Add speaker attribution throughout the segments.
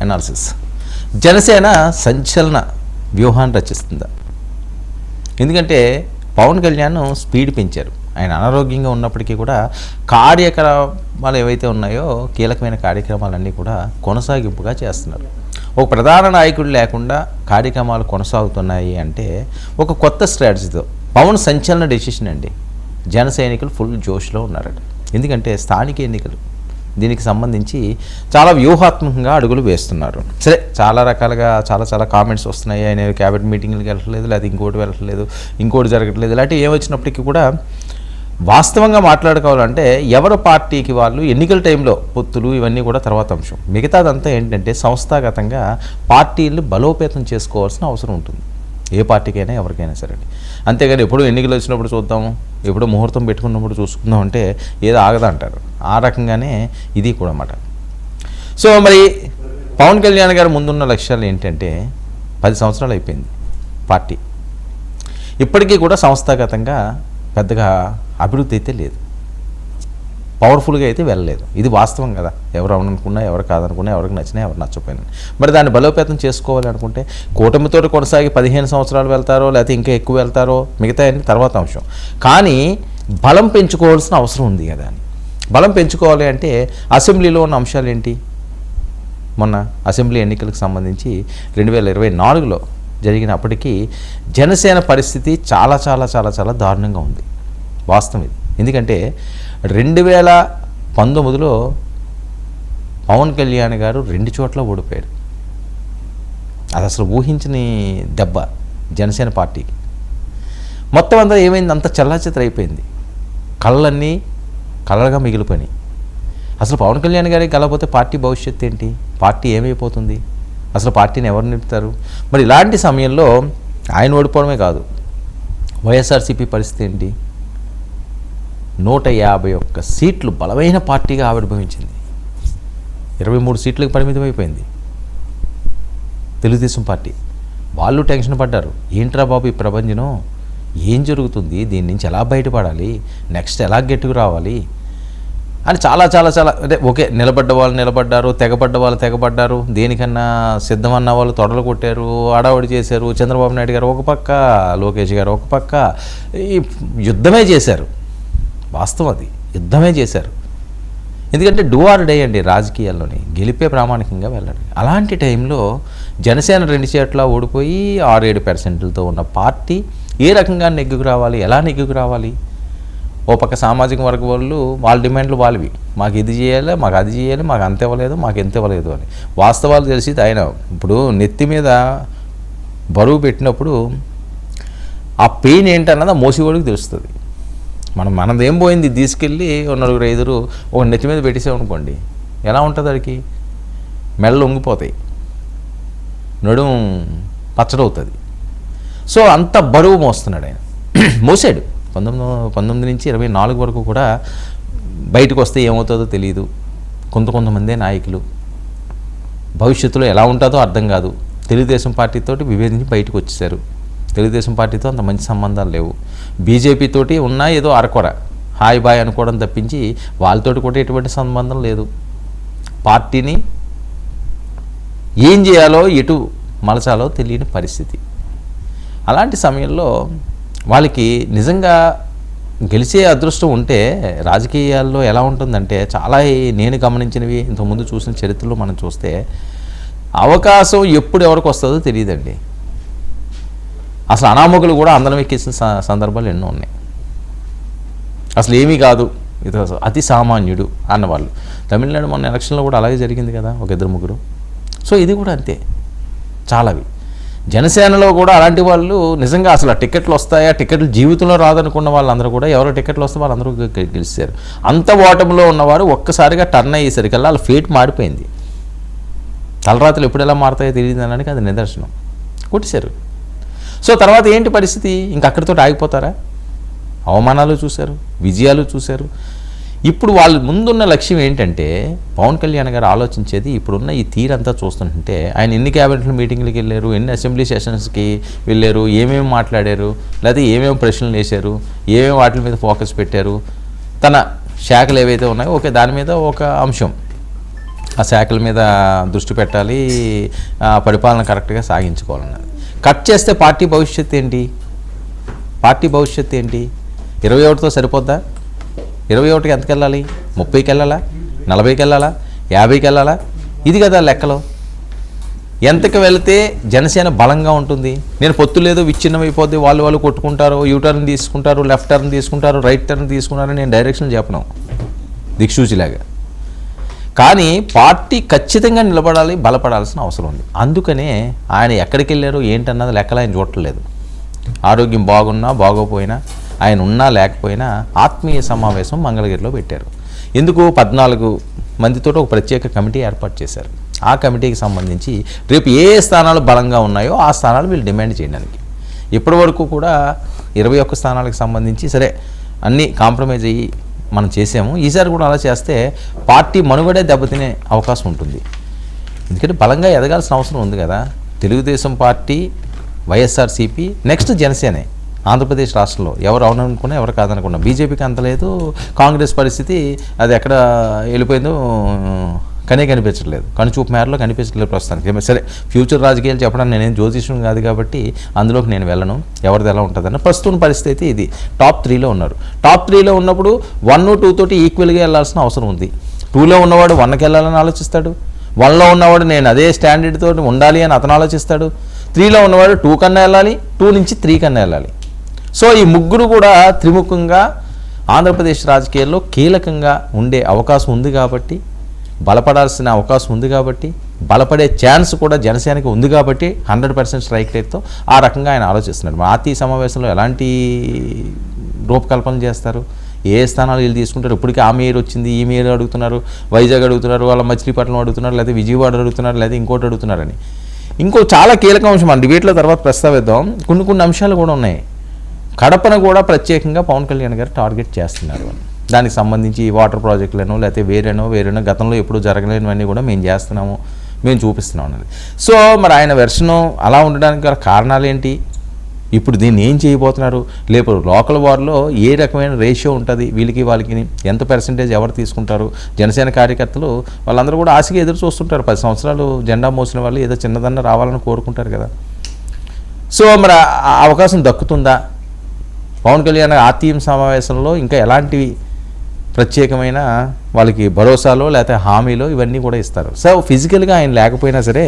Speaker 1: Analysis. Janasena సంచలన వ్యూహాన్ని రచిస్తుందా? ఎందుకంటే పవన్ కళ్యాణ్ స్పీడ్ పెంచారు. ఆయన అనారోగ్యంగా ఉన్నప్పటికీ కూడా కార్యక్రమాలు ఏవైతే ఉన్నాయో కీలకమైన కార్యక్రమాలన్నీ కూడా కొనసాగింపుగా చేస్తున్నారు. ఒక ప్రధాన నాయకుడు లేకుండా కార్యక్రమాలు కొనసాగుతున్నాయి అంటే ఒక కొత్త స్ట్రాటజీతో పవన్ సంచలన డెసిషన్ అండి. జన సైనికులు ఫుల్ జోష్లో ఉన్నారట. ఎందుకంటే స్థానిక ఎన్నికలు, దీనికి సంబంధించి చాలా వ్యూహాత్మకంగా అడుగులు వేస్తున్నారు. సరే, చాలా రకాలుగా చాలా కామెంట్స్ వస్తున్నాయి. ఆయన క్యాబినెట్ మీటింగ్లకు వెళ్ళట్లేదు, లేదా ఇంకోటి వెళ్ళట్లేదు, ఇంకోటి జరగట్లేదు, ఇలాంటివి ఏమొచ్చినప్పటికీ కూడా వాస్తవంగా మాట్లాడుకోవాలంటే ఎవరి పార్టీకి వాళ్ళు ఎన్నికల టైంలో పొత్తులు ఇవన్నీ కూడా తర్వాత అంశం. మిగతాదంతా ఏంటంటే సంస్థాగతంగా పార్టీలు బలోపేతం చేసుకోవాల్సిన అవసరం ఉంటుంది, ఏ పార్టీకైనా ఎవరికైనా సరే. అంతేగాని ఎప్పుడు ఎన్నికలు వచ్చినప్పుడు చూద్దాము, ఎప్పుడో ముహూర్తం పెట్టుకున్నప్పుడు చూసుకుందాం అంటే ఏదో ఆగదా అంటారు. ఆ రకంగానే ఇది కూడా అన్నమాట. సో మరి పవన్ కళ్యాణ్ గారు ముందున్న లక్ష్యాలు ఏంటంటే 10 సంవత్సరాలు అయిపోయింది పార్టీ, ఇప్పటికీ కూడా సంస్థాగతంగా పెద్దగా అభివృద్ధి అయితే లేదు, పవర్ఫుల్గా అయితే వెళ్ళలేదు. ఇది వాస్తవం కదా. ఎవరు అవుననుకున్నా, ఎవరు కాదనుకున్నా, ఎవరికి నచ్చినా, ఎవరు నచ్చపోయినా, మరి దాన్ని బలోపేతం చేసుకోవాలి అనుకుంటే కూటమితో కొనసాగి 15 సంవత్సరాలు వెళ్తారో లేకపోతే ఇంకా ఎక్కువ వెళ్తారో మిగతా అన్ని తర్వాత అంశం. కానీ బలం పెంచుకోవాల్సిన అవసరం ఉంది కదా. అని బలం పెంచుకోవాలి అంటే అసెంబ్లీలో ఉన్న అంశాలు ఏంటి? మొన్న అసెంబ్లీ ఎన్నికలకు సంబంధించి 2024లో జరిగినప్పటికీ జనసేన పరిస్థితి చాలా దారుణంగా ఉంది. వాస్తవం ఇది. ఎందుకంటే 2019లో పవన్ కళ్యాణ్ గారు 2 చోట్ల ఓడిపోయాడు. అది అసలు ఊహించని దెబ్బ జనసేన పార్టీకి. మొత్తం అంతా ఏమైంది? అంత చల్లాచెత్తర అయిపోయింది. కళ్ళన్నీ కళ్ళగా మిగిలిపోయినాయి. అసలు పవన్ కళ్యాణ్ గారికి గెలకపోతే పార్టీ భవిష్యత్తు ఏంటి? పార్టీ ఏమైపోతుంది? అసలు పార్టీని ఎవరు నిలుపుతారు? మరి ఇలాంటి సమయంలో ఆయన ఓడిపోవడమే కాదు, వైఎస్ఆర్సీపీ పరిస్థితి ఏంటి? 151 సీట్లు బలమైన పార్టీగా ఆవిర్భవించింది. 23 సీట్లకు పరిమితం అయిపోయింది తెలుగుదేశం పార్టీ. వాళ్ళు టెన్షన్ పడ్డారు. ఏంట్రా బాబు ఈ ప్రపంచం, ఏం జరుగుతుంది, దీని నుంచి ఎలా బయటపడాలి, నెక్స్ట్ ఎలా గెట్టుకు రావాలి అని చాలా అంటే ఓకే, నిలబడ్డ వాళ్ళు నిలబడ్డారు, తెగబడ్డ వాళ్ళు తెగబడ్డారు, దేనికన్నా సిద్ధమన్న వాళ్ళు తొడలు కొట్టారు, ఆడావడి చేశారు. చంద్రబాబు నాయుడు గారు ఒక పక్క, లోకేష్ గారు ఒక పక్క, ఈ యుద్ధమే చేశారు. వాస్తవం అది, యుద్ధమే చేశారు. ఎందుకంటే డూ ఆర్ డై అండి రాజకీయాల్లోని, గెలిపే ప్రామాణికంగా వెళ్ళండి. అలాంటి టైంలో జనసేన 2 చోట్ల ఓడిపోయి 6-7% ఉన్న పార్టీ ఏ రకంగా నెగ్గుకు రావాలి, ఎలా నెగ్గుకు రావాలి? ఓ పక్క సామాజిక వర్గ వాళ్ళు, వాళ్ళ డిమాండ్లు వాళ్ళవి, మాకు ఇది చేయాలి, మాకు అది చేయాలి, మాకు అంత ఇవ్వలేదు, మాకు ఎంత ఇవ్వలేదు అని. వాస్తవాలు తెలిసి ఆయన ఇప్పుడు నెత్తి మీద బరువు పెట్టినప్పుడు ఆ పెయిన్ ఏంటన్నది మోసేవాడికి తెలుస్తుంది. మనదేం పోయింది, తీసుకెళ్ళి 4-5 ఒక నెత్తి మీద పెట్టేసామనుకోండి, ఎలా ఉంటుంది? వాడికి మెడలు వంగిపోతాయి, నడుము పచ్చడవుతుంది. సో అంత బరువు మోస్తున్నాడు ఆయన. మోసాడు 19 నుంచి 24 వరకు కూడా. బయటకు వస్తే ఏమవుతుందో తెలియదు. కొంతమందే నాయకులు భవిష్యత్తులో ఎలా ఉంటుందో అర్థం కాదు. తెలుగుదేశం పార్టీతో విభేదించి బయటకు వచ్చేసారు. తెలుగుదేశం పార్టీతో అంత మంచి సంబంధాలు లేవు. బీజేపీతోటి ఉన్నా ఏదో అరకొర హాయ్ బాయ్ అనుకోవడం తప్పించి వాళ్ళతోటి కూడా ఎటువంటి సంబంధం లేదు. పార్టీని ఏం చేయాలో, ఎటు మలచాలో తెలియని పరిస్థితి. అలాంటి సమయంలో వాళ్ళకి నిజంగా గెలిచే అదృష్టం ఉంటే రాజకీయాల్లో ఎలా ఉంటుందంటే, చాలా నేను గమనించినవి ఇంతకుముందు చూసిన చరిత్రలో మనం చూస్తే అవకాశం ఎప్పుడు ఎవరికి వస్తుందో తెలియదండి. అసలు అనామకులు కూడా అందరం ఎక్కేసిన సందర్భాలు ఎన్నో ఉన్నాయి. అసలు ఏమీ కాదు, ఇది అతి సామాన్యుడు అన్నవాళ్ళు. తమిళనాడు మొన్న ఎలక్షన్లో కూడా అలాగే జరిగింది కదా, 1-2-3. సో ఇది కూడా అంతే చాలావి. జనసేనలో కూడా అలాంటి వాళ్ళు నిజంగా అసలు టికెట్లు వస్తాయా, టికెట్లు జీవితంలో రాదనుకున్న వాళ్ళందరూ కూడా ఎవరో టికెట్లు వస్తే వాళ్ళందరూ గెలిచారు. అంత ఓటమిలో ఉన్నవారు ఒక్కసారిగా టర్న్ అయ్యేసరికల్లా వాళ్ళ ఫేట్ మారిపోయింది. తలరాత్రులు ఎప్పుడు ఎలా మారుతాయో తెలియదు అనడానికి అది నిదర్శనం. కొట్టేశారు. సో తర్వాత ఏంటి పరిస్థితి? ఇంక అక్కడితో ఆగిపోతారా? అవమానాలు చూశారు, విజయాలు చూశారు. ఇప్పుడు వాళ్ళ ముందున్న లక్ష్యం ఏంటంటే, పవన్ కళ్యాణ్ గారు ఆలోచించేది ఇప్పుడున్న ఈ తీరంతా చూస్తుంటే, ఆయన ఎన్ని క్యాబినెట్ మీటింగ్లకు వెళ్ళారు, ఎన్ని అసెంబ్లీ సెషన్స్కి వెళ్ళారు, ఏమేమి మాట్లాడారు, లేకపోతే ఏమేమి ప్రశ్నలు వేశారు, ఏమేమి వాటి మీద ఫోకస్ పెట్టారు, తన శాఖలు ఏవైతే ఉన్నాయో ఓకే దాని మీద ఒక అంశం, ఆ శాఖల మీద దృష్టి పెట్టాలి, పరిపాలన కరెక్ట్గా సాగించుకోవాలన్నది. కట్ చేస్తే పార్టీ భవిష్యత్తు ఏంటి? పార్టీ భవిష్యత్తు ఏంటి? 21తో సరిపోద్దా? 21కి ఎంతకు వెళ్ళాలి? 30కి వెళ్ళాలా? 40కి వెళ్ళాలా? 50కి వెళ్ళాలా? ఇది కదా లెక్కలో. ఎంతకు వెళితే జనసేన బలంగా ఉంటుంది? నేను పొత్తు లేదు, విచ్ఛిన్నం అయిపోద్ది, వాళ్ళు కొట్టుకుంటారు, యూటర్న్ తీసుకుంటారు, లెఫ్ట్ టర్న్ తీసుకుంటారు, రైట్ టర్న్ తీసుకుంటారని నేను డైరెక్షన్ చెప్పను దిక్సూచిలాగా. కానీ పార్టీ ఖచ్చితంగా నిలబడాలి, బలపడాల్సిన అవసరం ఉంది. అందుకనే ఆయన ఎక్కడికి వెళ్ళారు ఏంటన్నది లెక్కలు ఆయన చూడట్లేదు. ఆరోగ్యం బాగున్నా బాగోపోయినా, ఆయన ఉన్నా లేకపోయినా ఆత్మీయ సమావేశం మంగళగిరిలో పెట్టారు. ఎందుకు? 14 మందితో ఒక ప్రత్యేక కమిటీ ఏర్పాటు చేశారు. ఆ కమిటీకి సంబంధించి రేపు ఏ స్థానాలు బలంగా ఉన్నాయో ఆ స్థానాలు వీళ్ళు డిమాండ్ చేయడానికి. ఇప్పటి వరకు కూడా 21 స్థానాలకు సంబంధించి సరే అన్నీ కాంప్రమైజ్ అయ్యి మనం చేసాము. ఈసారి కూడా అలా చేస్తే పార్టీ మనుగడే దెబ్బతినే అవకాశం ఉంటుంది. ఎందుకంటే బలంగా ఎదగాల్సిన అవసరం ఉంది కదా. తెలుగుదేశం పార్టీ, వైఎస్ఆర్సీపీ, నెక్స్ట్ జనసేనే ఆంధ్రప్రదేశ్ రాష్ట్రంలో. ఎవరు అవుననుకున్నా ఎవరు కాదనుకున్నా. బీజేపీకి అంత లేదు. కాంగ్రెస్ పరిస్థితి అది ఎక్కడ వెళ్ళిపోయిందో కనిపించట్లేదు, కనుచూపు మేరలో కనిపించట్లేదు ప్రస్తుతానికి. సరే ఫ్యూచర్ రాజకీయాలు చెప్పడానికి నేనేం జ్యోతిష్యం కాదు కాబట్టి అందులోకి నేను వెళ్ళను, ఎవరిది ఎలా ఉంటుందన్న. ప్రస్తుతం పరిస్థితి ఇది. టాప్ 3లో ఉన్నారు. టాప్ 3లో ఉన్నప్పుడు 1, 2 తోటి ఈక్వల్గా వెళ్ళాల్సిన అవసరం ఉంది. 2లో ఉన్నవాడు 1కి వెళ్ళాలని ఆలోచిస్తాడు, 1లో ఉన్నవాడు నేను అదే స్టాండర్డ్ తోటి ఉండాలి అని అతను ఆలోచిస్తాడు, 3లో ఉన్నవాడు 2 కన్నా వెళ్ళాలి, 2 నుంచి 3 కన్నా వెళ్ళాలి. సో ఈ ముగ్గురు కూడా త్రిముఖంగా ఆంధ్రప్రదేశ్ రాజకీయాల్లో కీలకంగా ఉండే అవకాశం ఉంది కాబట్టి, బలపడాల్సిన అవకాశం ఉంది కాబట్టి, బలపడే ఛాన్స్ కూడా జనసేనకి ఉంది కాబట్టి 100% స్ట్రైక్ రేట్తో ఆ రకంగా ఆయన ఆలోచిస్తున్నాడు. ఆర్టీ సమావేశంలో ఎలాంటి రూపకల్పన చేస్తారు, ఏ స్థానాలు వీళ్ళు తీసుకుంటారు? ఇప్పటికీ ఆ మేయర్ వచ్చింది, ఈ మేయర్ అడుగుతున్నారు, వైజాగ్ అడుగుతున్నారు, వాళ్ళ మచిలీపట్నం అడుగుతున్నారు, లేదా విజయవాడ అడుగుతున్నారు, లేదా ఇంకోటి అడుగుతున్నారని. ఇంకో చాలా కీలక అంశం మన డిబేట్లో తర్వాత ప్రస్తావిద్దాం. కొన్ని అంశాలు కూడా ఉన్నాయి. కడపను కూడా ప్రత్యేకంగా పవన్ కళ్యాణ్ గారు టార్గెట్ చేస్తున్నారు. దానికి సంబంధించి వాటర్ ప్రాజెక్టులను లేకపోతే వేరేనో గతంలో ఎప్పుడు జరగలేనివన్నీ కూడా మేము చేస్తున్నాము, మేము చూపిస్తున్నాం అన్నది. సో మరి ఆయన వెర్షను అలా ఉండడానికి గల కారణాలు ఏంటి? ఇప్పుడు దీన్ని ఏం చేయబోతున్నారు? లేకపోతే లోకల్ వార్లో ఏ రకమైన రేషియో ఉంటుంది, వీళ్ళకి వాళ్ళకి ఎంత పర్సెంటేజ్ ఎవరు తీసుకుంటారు? జనసేన కార్యకర్తలు వాళ్ళందరూ కూడా ఆశగా ఎదురు చూస్తుంటారు. 10 సంవత్సరాలు జెండా మోసిన వాళ్ళు ఏదో చిన్నదన్న రావాలని కోరుకుంటారు కదా. సో మరి ఆ అవకాశం దక్కుతుందా? పవన్ కళ్యాణ్ ఆర్టీఎం సమావేశంలో ఇంకా ఎలాంటి ప్రత్యేకమైన వాళ్ళకి భరోసాలో లేకపోతే హామీలో ఇవన్నీ కూడా ఇస్తారు. సో ఫిజికల్గా ఆయన లేకపోయినా సరే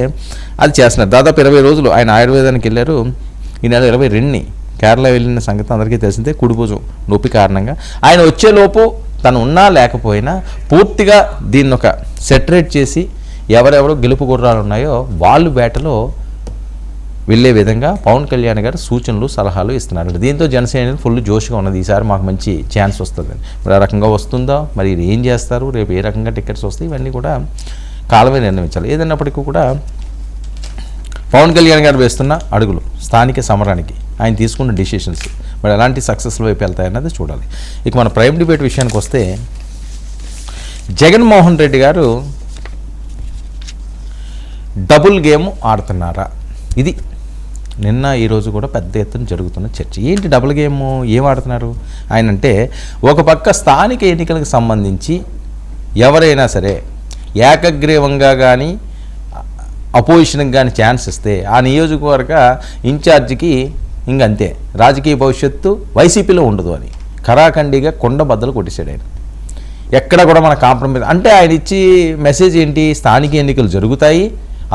Speaker 1: అది చేస్తున్నారు. దాదాపు 20 రోజులు ఆయన ఆయుర్వేదానికి వెళ్ళారు. ఈ నెల 22ని కేరళ వెళ్ళిన సంగతి అందరికీ తెలిసిందే. కుడిభుజం నొప్పి కారణంగా ఆయన వచ్చేలోపు తను ఉన్నా లేకపోయినా పూర్తిగా దీన్ని ఒక సెటరేట్ చేసి ఎవరెవరు గెలుపు గుర్రాలు ఉన్నాయో వాళ్ళు వేటలో వెళ్ళే విధంగా పవన్ కళ్యాణ్ గారు సూచనలు సలహాలు ఇస్తున్నారు. దీంతో జనసేన ఫుల్ జోష్గా ఉన్నది. ఈసారి మాకు మంచి ఛాన్స్ వస్తుంది. మరి ఆ రకంగా వస్తుందో, మరి ఏం చేస్తారు, రేపు ఏ రకంగా టికెట్స్ వస్తాయి, ఇవన్నీ కూడా కాలమే నిర్ణయించాలి. ఏదన్నప్పటికీ కూడా పవన్ కళ్యాణ్ గారు వేస్తున్న అడుగులు స్థానిక సమరానికి ఆయన తీసుకున్న డిసిషన్స్ మరి ఎలాంటి సక్సెస్లో వైపు వెళ్తాయన్నది చూడాలి. ఇక మన ప్రైమ్ డిబేట్ విషయానికి వస్తే జగన్మోహన్ రెడ్డి గారు డబుల్ గేమ్ ఆడుతున్నారా? ఇది నిన్న ఈరోజు కూడా పెద్ద ఎత్తున జరుగుతున్న చర్చ. ఏంటి డబుల్ గేమ్, ఏం ఆడుతున్నారు ఆయన అంటే, ఒక పక్క స్థానిక ఎన్నికలకు సంబంధించి ఎవరైనా సరే ఏకగ్రీవంగా కానీ అపోజిషన్కి కానీ ఛాన్స్ ఇస్తే ఆ నియోజకవర్గ ఇన్ఛార్జికి ఇంకంతే రాజకీయ భవిష్యత్తు వైసీపీలో ఉండదు అని ఖరాఖండిగా కొండ బద్దలు కొట్టేశాడు ఆయన. ఎక్కడ కూడా మన కాంప్రమైజ్ అంటే ఆయన ఇచ్చి మెసేజ్ ఏంటి? స్థానిక ఎన్నికలు జరుగుతాయి,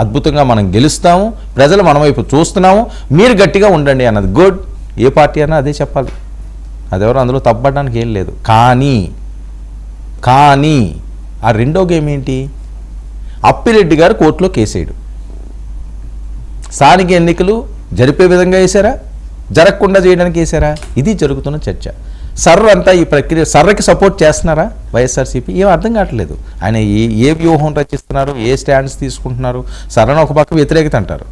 Speaker 1: అద్భుతంగా మనం గెలుస్తాము, ప్రజలు మన వైపు చూస్తున్నాము, మీరు గట్టిగా ఉండండి అన్నది. గుడ్, ఏ పార్టీ అన్నా అదే చెప్పాలి, అదెవరో అందులో తప్పడానికి ఏం లేదు. కానీ ఆ రెండో గేమ్ ఏంటి? అప్పిరెడ్డి గారు కోర్టులో కేసేయడు. స్థానిక ఎన్నికలు జరిపే విధంగా వేశారా, జరగకుండా చేయడానికి వేశారా? ఇది జరుగుతున్న చర్చ. సర్ర అంతా ఈ ప్రక్రియ సర్రకి సపోర్ట్ చేస్తున్నారా వైఎస్ఆర్సీపీ? ఏం అర్థం కావట్లేదు. ఆయన ఏ వ్యూహం రచిస్తున్నారు, ఏ స్టాండ్స్ తీసుకుంటున్నారు? సర్రను ఒక పక్క వ్యతిరేకత అంటారు.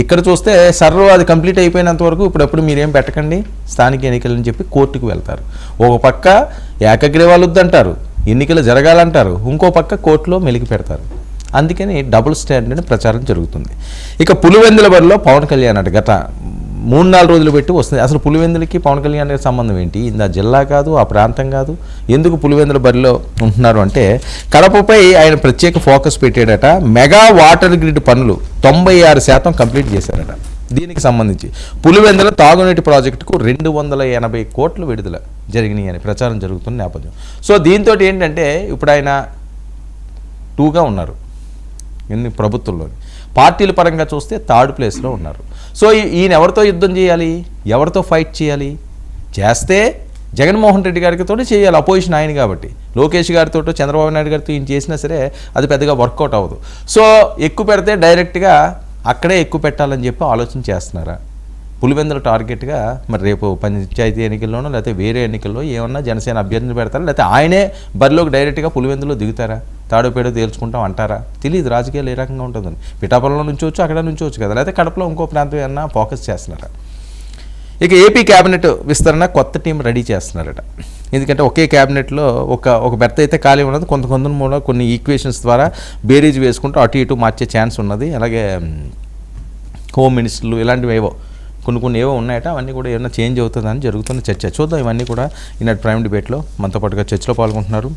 Speaker 1: ఇక్కడ చూస్తే సర్రు అది కంప్లీట్ అయిపోయినంత వరకు ఇప్పుడప్పుడు మీరేం పెట్టకండి స్థానిక ఎన్నికలని చెప్పి కోర్టుకు వెళ్తారు. ఒక పక్క ఏకగ్రీవాలు వద్దంటారు, ఎన్నికలు జరగాలంటారు, ఇంకో పక్క కోర్టులో మెలికి పెడతారు. అందుకని డబుల్ స్టాండర్డ్ ప్రచారం జరుగుతుంది. ఇక పులివెందుల బరిలో పవన్ కళ్యాణ్ గత 3-4 రోజులు పెట్టి వస్తుంది. అసలు పులివెందులకి పవన్ కళ్యాణ్ గారి సంబంధం ఏంటి? ఇందా జిల్లా కాదు, ఆ ప్రాంతం కాదు, ఎందుకు పులివెందుల బరిలో ఉంటున్నారు అంటే కడపపై ఆయన ప్రత్యేక ఫోకస్ పెట్టాడట. మెగా వాటర్ గ్రిడ్ పనులు 96% కంప్లీట్ చేశారట. దీనికి సంబంధించి పులివెందుల తాగునీటి ప్రాజెక్టుకు 280 కోట్లు విడుదల జరిగినాయి అని ప్రచారం జరుగుతున్న నేపథ్యం. సో దీంతో ఏంటంటే ఇప్పుడు ఆయన 2గా ఉన్నారు ప్రభుత్వంలోని. పార్టీల పరంగా చూస్తే 3rd ప్లేస్లో ఉన్నారు. సో ఈయన ఎవరితో యుద్ధం చేయాలి, ఎవరితో ఫైట్ చేయాలి? చేస్తే జగన్మోహన్ రెడ్డి గారితో చేయాలి, అపోజిషన్ ఆయన కాబట్టి. లోకేష్ గారితో, చంద్రబాబు నాయుడు గారితో ఈయన చేసినా సరే అది పెద్దగా వర్కౌట్ అవ్వదు. సో ఎక్కువ పెడితే డైరెక్ట్గా అక్కడే ఎక్కువ పెట్టాలని చెప్పి ఆలోచన చేస్తున్నారా? పులివెందుల టార్గెట్గా మరి రేపు పంచాయతీ ఎన్నికల్లోనో లేకపోతే వేరే ఎన్నికల్లో ఏమన్నా జనసేన అభ్యర్థిని పెడతారా, లేకపోతే ఆయనే బరిలోకి డైరెక్ట్గా పులివెందులో దిగుతారా? తాడోపేడో తేల్చుకుంటాం అంటారా? తెలియదు. రాజకీయాలు ఏ రకంగా ఉంటుందని. పిఠాపురంలో నుంచోవచ్చు, అక్కడ నుంచోవచ్చు కదా, లేకపోతే కడపలో ఇంకో ప్రాంతం ఏమన్నా ఫోకస్ చేస్తున్నారా? ఇక ఏపీ క్యాబినెట్ విస్తరణ కొత్త టీం రెడీ చేస్తున్నారట. ఎందుకంటే ఒకే క్యాబినెట్లో ఒక బెర్త్ అయితే ఖాళీ ఉన్నది. కొంత మూల కొన్ని ఈక్వేషన్స్ ద్వారా బేరీజ్ వేసుకుంటూ అటు ఇటు మార్చే ఛాన్స్ ఉన్నది. అలాగే హోమ్ మినిస్టర్లు ఇలాంటివి ఏవో కొన్ని ఏవో ఉన్నాయట. అవన్నీ కూడా ఏమైనా చేంజ్ అవుతుందని జరుగుతున్న చర్చ. చూద్దాం. ఇవన్నీ కూడా ఈనాటి ప్రైమ్ డిబేట్లో మనతో పాటుగా చర్చలో పాల్గొంటున్నారు